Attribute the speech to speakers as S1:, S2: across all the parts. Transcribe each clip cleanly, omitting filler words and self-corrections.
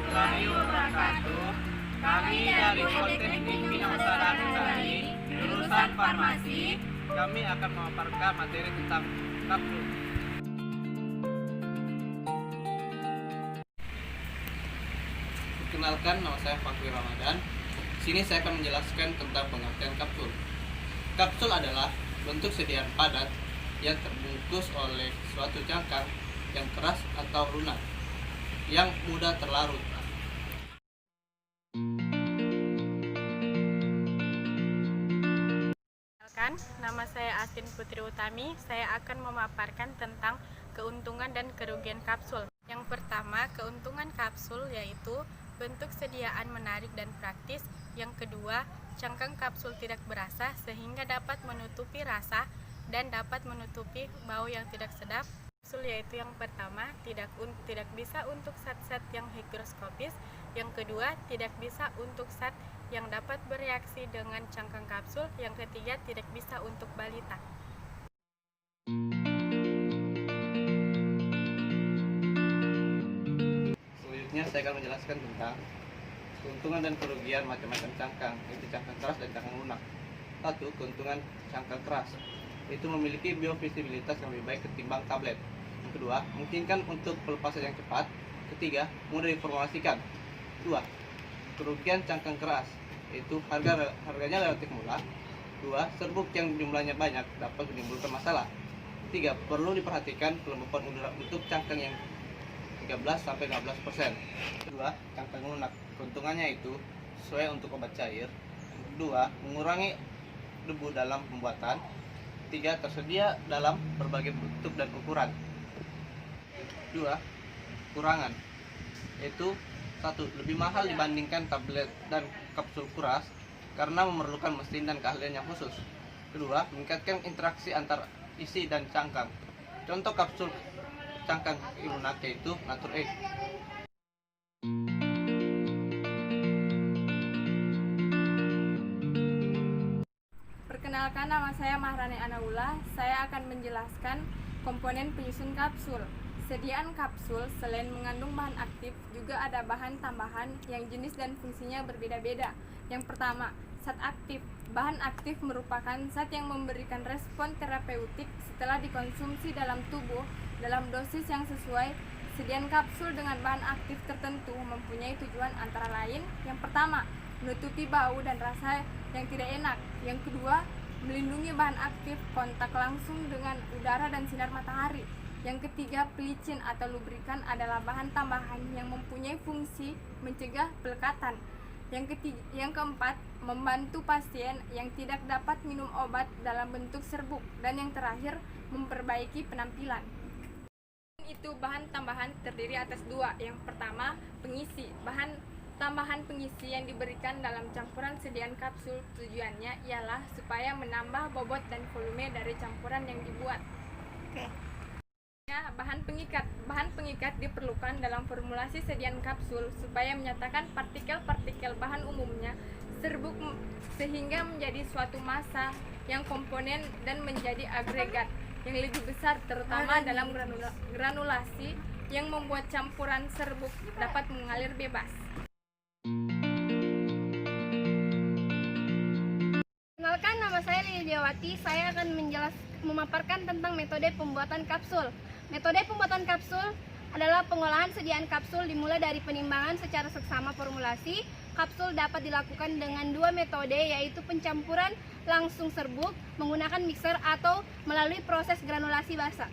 S1: warahmatullahi wabarakatuh. Kami dari Politeknik Bina Usaha Dki, jurusan Farmasi, kami akan memaparkan materi tentang kapsul. Perkenalkan, nama saya Fakri Ramadan. Di sini saya akan menjelaskan tentang pengertian kapsul. Kapsul adalah bentuk sediaan padat yang terbungkus oleh suatu cangkang yang keras atau lunak, yang mudah terlarut.
S2: Nama saya Asin Putri Utami. Saya akan memaparkan tentang keuntungan dan kerugian kapsul. Yang pertama, keuntungan kapsul yaitu bentuk sediaan menarik dan praktis. Yang kedua, cangkang kapsul tidak berasa sehingga dapat menutupi rasa dan dapat menutupi bau yang tidak sedap. Kapsul yaitu yang pertama, tidak bisa untuk zat-zat yang higroskopis. Yang kedua, tidak bisa untuk zat yang dapat bereaksi dengan cangkang kapsul. Yang ketiga, tidak bisa untuk balita.
S1: Selanjutnya saya akan menjelaskan tentang keuntungan dan kerugian macam-macam cangkang, yaitu cangkang keras dan cangkang lunak. Satu, keuntungan cangkang keras, itu memiliki biovisibilitas yang lebih baik ketimbang tablet. Yang kedua, memungkinkan untuk pelepasan yang cepat. Ketiga, mudah diformulasikan. Dua, kerugian cangkang keras, yaitu harganya relatif murah. Dua, serbuk yang jumlahnya banyak dapat menimbulkan masalah. Tiga, perlu diperhatikan kelembapan udara untuk cangkang yang 13-15%. Kedua, cangkang lunak, keuntungannya itu sesuai untuk obat cair. Kedua, mengurangi debu dalam pembuatan. Tiga, tersedia dalam berbagai bentuk dan ukuran. Dua, kurangan, yaitu satu, lebih mahal dibandingkan tablet dan kapsul kuras karena memerlukan mesin dan keahlian yang khusus. Kedua, meningkatkan interaksi antar isi dan cangkang. Contoh kapsul cangkang lunak yaitu Natur Egg.
S2: Perkenalkan, nama saya Mahrani Anaula. Saya akan menjelaskan komponen penyusun kapsul. Sediaan kapsul selain mengandung bahan aktif, juga ada bahan tambahan yang jenis dan fungsinya berbeda-beda. Yang pertama, zat aktif. Bahan aktif merupakan zat yang memberikan respon terapeutik setelah dikonsumsi dalam tubuh dalam dosis yang sesuai. Sediaan kapsul dengan bahan aktif tertentu mempunyai tujuan antara lain: yang pertama, menutupi bau dan rasa yang tidak enak. Yang kedua, melindungi bahan aktif kontak langsung dengan udara dan sinar matahari. Yang ketiga, pelicin atau lubrikan adalah bahan tambahan yang mempunyai fungsi mencegah pelekatan. Yang keempat, membantu pasien yang tidak dapat minum obat dalam bentuk serbuk. Dan yang terakhir, memperbaiki penampilan. Itu bahan tambahan terdiri atas dua. Yang pertama, pengisi. Bahan tambahan pengisi yang diberikan dalam campuran sediaan kapsul tujuannya ialah supaya menambah bobot dan volume dari campuran yang dibuat. Bahan pengikat. Bahan pengikat diperlukan dalam formulasi sediaan kapsul supaya menyatakan partikel-partikel bahan umumnya serbuk sehingga menjadi suatu massa yang komponen dan menjadi agregat yang lebih besar, terutama dalam granulasi yang membuat campuran serbuk dapat mengalir bebas.
S3: Kenalkan, nama saya Lili Diawati. Saya akan memaparkan tentang metode pembuatan kapsul. Metode pembuatan kapsul adalah pengolahan sediaan kapsul dimulai dari penimbangan secara seksama formulasi. Kapsul dapat dilakukan dengan dua metode, yaitu pencampuran langsung serbuk menggunakan mixer atau melalui proses granulasi basah.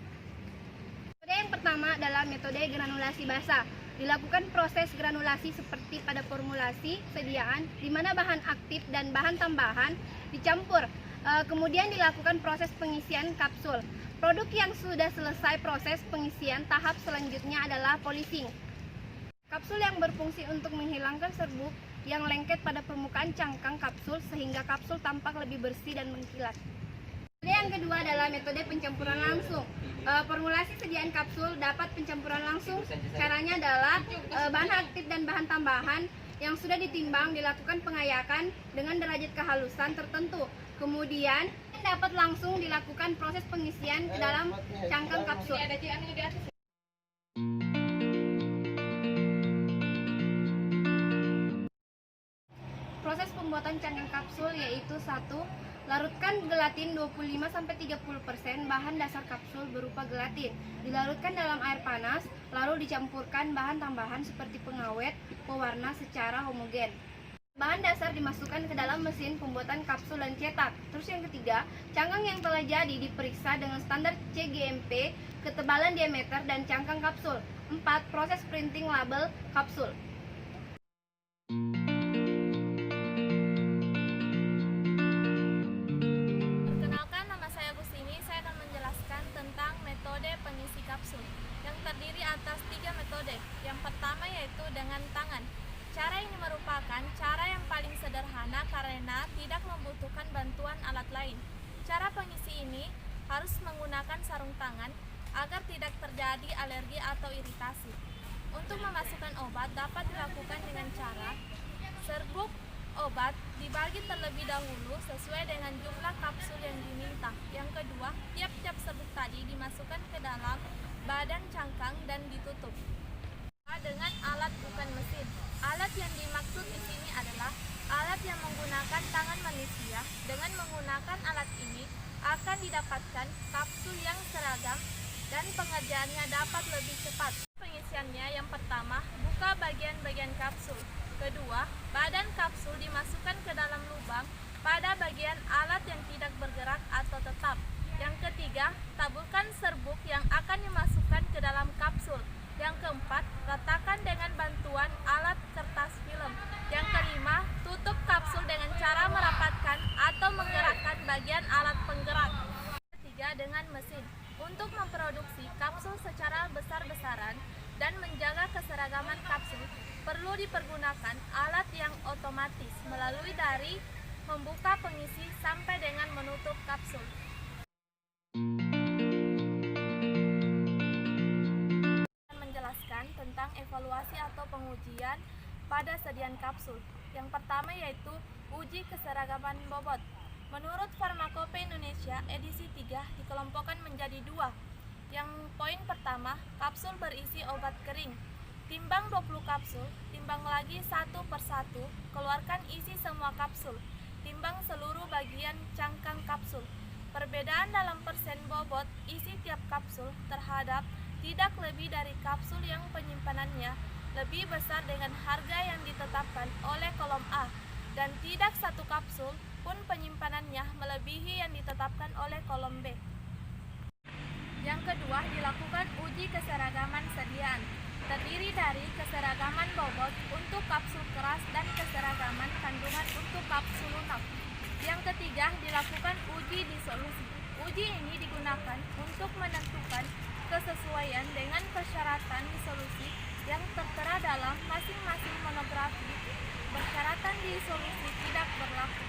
S3: Metode yang pertama adalah metode granulasi basah. Dilakukan proses granulasi seperti pada formulasi sediaan, di mana bahan aktif dan bahan tambahan dicampur. Kemudian dilakukan proses pengisian kapsul. Produk yang sudah selesai proses pengisian, tahap selanjutnya adalah polishing. Kapsul yang berfungsi untuk menghilangkan serbuk yang lengket pada permukaan cangkang kapsul sehingga kapsul tampak lebih bersih dan mengkilat. Metode yang kedua adalah metode pencampuran langsung. Formulasi sediaan kapsul dapat pencampuran langsung. Caranya adalah bahan aktif dan bahan tambahan yang sudah ditimbang dilakukan pengayakan dengan derajat kehalusan tertentu. Kemudian dapat langsung dilakukan proses pengisian ke dalam cangkang kapsul. pembuatan cangkang kapsul yaitu 1. Larutkan gelatin 25-30% bahan dasar kapsul berupa gelatin. Dilarutkan dalam air panas, lalu dicampurkan bahan tambahan seperti pengawet, pewarna secara homogen. Bahan dasar dimasukkan ke dalam mesin pembuatan kapsul dan cetak. Terus yang ketiga, cangkang yang telah jadi diperiksa dengan standar CGMP, ketebalan diameter dan cangkang kapsul. 4. Proses printing label kapsul.
S2: Perkenalkan, nama saya Agustini. Saya akan menjelaskan tentang metode pengisi kapsul yang terdiri atas 3 metode. Yang pertama yaitu dengan tangan. Cara ini merupakan cara yang paling sederhana karena tidak membutuhkan bantuan alat lain. Cara pengisi ini harus menggunakan sarung tangan agar tidak terjadi alergi atau iritasi. Untuk memasukkan obat dapat dilakukan dengan cara serbuk obat dibagi terlebih dahulu sesuai dengan jumlah kapsul yang diminta. Yang kedua, tiap-tiap serbuk tadi dimasukkan ke dalam badan cangkang dan ditutup dengan alat bukan mesin. Alat yang dimaksud di sini adalah alat yang menggunakan tangan manusia. Dengan menggunakan alat ini akan didapatkan kapsul yang seragam dan pengerjaannya dapat lebih cepat. Pengisiannya yang pertama, buka bagian-bagian kapsul. Kedua, badan kapsul dimasukkan ke dalam lubang pada bagian alat yang tidak bergerak atau tetap. Yang ketiga, taburkan serbuk yang akan dimasukkan ke dalam kapsul. Yang keempat, ratakan dengan bantuan alat kertas film. Yang kelima, tutup kapsul dengan cara merapatkan atau menggerakkan bagian alat penggerak. Ketiga, dengan mesin. Untuk memproduksi kapsul secara besar-besaran dan menjaga keseragaman kapsul, perlu dipergunakan alat yang otomatis melalui dari membuka pengisi sampai dengan menutup kapsul. Menjelaskan tentang evaluasi atau pengujian pada sediaan kapsul. Yang pertama yaitu uji keseragaman bobot. Menurut Farmakope Indonesia edisi 3 dikelompokkan menjadi 2. Yang poin pertama, kapsul berisi obat kering. Timbang 20 kapsul, timbang lagi satu per satu, keluarkan isi semua kapsul. Timbang seluruh bagian cangkang kapsul. Perbedaan dalam persen bobot isi tiap kapsul terhadap tidak lebih dari kapsul yang penyimpanannya lebih besar dengan harga yang ditetapkan oleh kolom A, dan tidak satu kapsul pun penyimpanannya melebihi yang ditetapkan oleh kolom B. Yang kedua, dilakukan uji keseragaman sediaan. Terdiri dari keseragaman bobot untuk kapsul keras dan keseragaman kandungan untuk kapsul lunak. Yang ketiga, dilakukan uji disolusi. Uji ini digunakan untuk menentukan kesesuaian dengan persyaratan disolusi yang tertera dalam masing-masing monografi. Persyaratan disolusi tidak berlaku.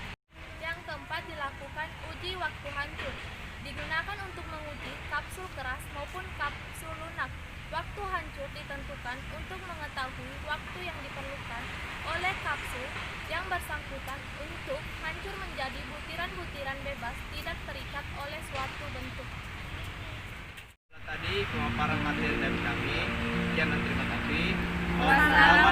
S2: Yang keempat, dilakukan uji waktu hancur. Digunakan untuk menguji kapsul keras maupun kapsul lunak. Waktu hancur ditentukan untuk mengetahui waktu yang diperlukan oleh kapsul yang bersangkutan untuk hancur menjadi butiran-butiran bebas tidak terikat oleh suatu bentuk.
S1: Tadi pemaparan materi dari kami. Sekian dan terima kasih.
S2: Wassalamualaikum